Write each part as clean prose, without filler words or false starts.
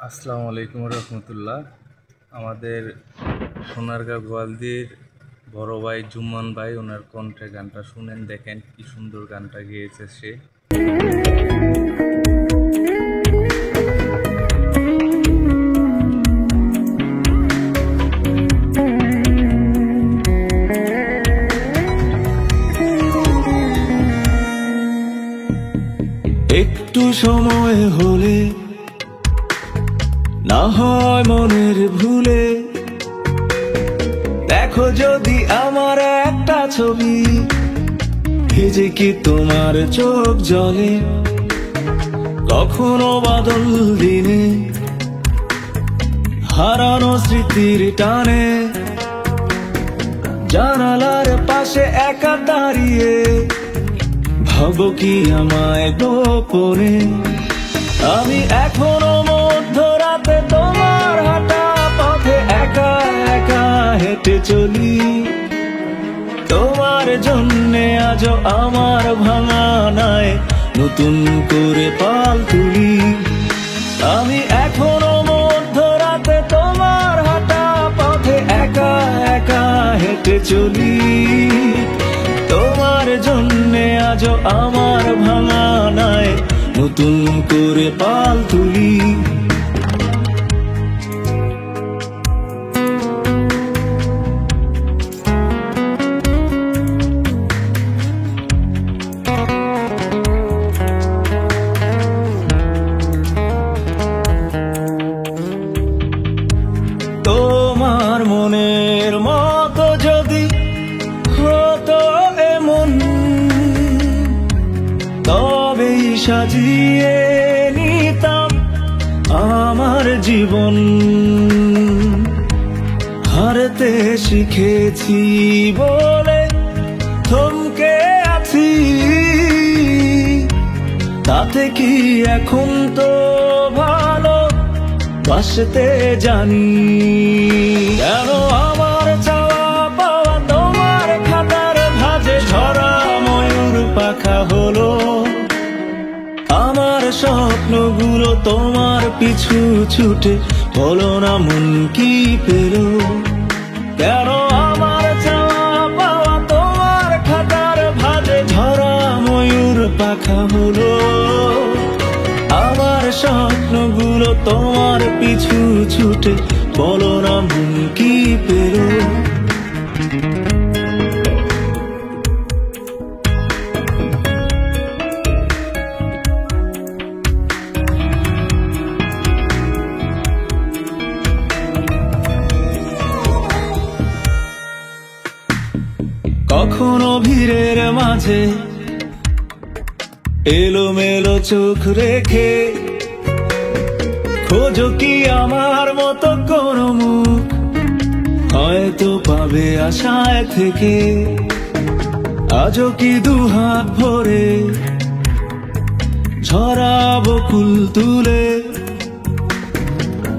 আসসালামু আলাইকুম রহমতুল্লাহ। আমাদের সোনারগাঁ গোয়ালদির বড় ভাই জুম্মান ভাই, ওনার কণ্ঠে গানটা শুনেন, দেখেন কি সুন্দর গানটা গেয়েছে সে। একটু সময় হলে না হয় মনের ভুলে দেখো যদি আমার একটা ছবি, ভেজে কি তোমার চোখ জলে? কখনো বাদল দিনে হারানো স্মৃতির টানে জানালার পাশে একা দাঁড়িয়ে ভাবো কি আমায় গোপনে? আমি এখনো মধ্যরাতে তোমার হাঁটা পথে একা একা হেঁটে চলি। তোমার জন্যে আজও আমার ভাঙা নাই নতুন করে পাল তুলি। আমি এখনো মধ্যরাতে তোমার হাঁটা পথে একা একা হেঁটে চলি। তোমার জন্যে আজও আমার ভাঙা নাই নতুন করে পাল তুলি। তোমার মনের মতো যদি হতো এমন, তবেই সাজিয়ে নিতাম আমার জীবন। হারতে শিখেছি বলে থমকে আছি, তাতে কি এখন তো ভালো বাসতে জানি? কেন আমার চাওয়া পাওয়া তোমার খাতার ভাঁজে ঝরা ময়ূর পাখা হলো? আমার স্বপ্নগুলো তোমার পিছু ছুটে বলো না মন কি পেল? কেন আমার চাওয়া পাওয়া তোমার খাতার ভাঁজে ঝরা ময়ূর পাখা হলো? আমার স্বপ্নগুলো তোমার পিছু ছুটে বলো না মন কি পেল? কখনো ভিড়ের মাঝে এলোমেলো চোখ রেখে খোঁজো কি আমার মতো কোনো মুখ, হয়তো পাবে আশায় থেকে। আজও কি দুহাত ভরে ঝরাবো ফুল তুলে,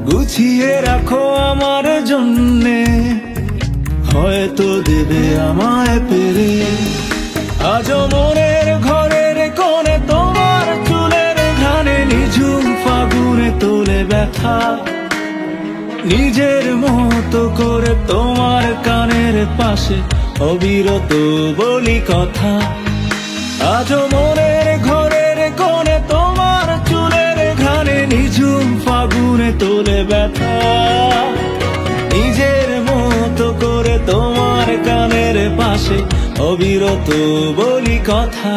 গুছিয়ে রাখো আমার জন্যে, হয়তো দেবে আমায় পেরে। আজও মনের ঘরের কোণে তোমার চুলের ঘ্রাণে নিঝুম ফাগুনে তোলে ব্যথা। নিজের মতো করে তোমার কানের পাশে অবিরত বলি কথা। আজও মনের ঘরের কোণে তোমার চুলের ঘ্রাণে নিঝুম ফাগুনে তোলে ব্যথা। নিজের মতো করে তোমার কানের পাশে অবিরত বলি কথা।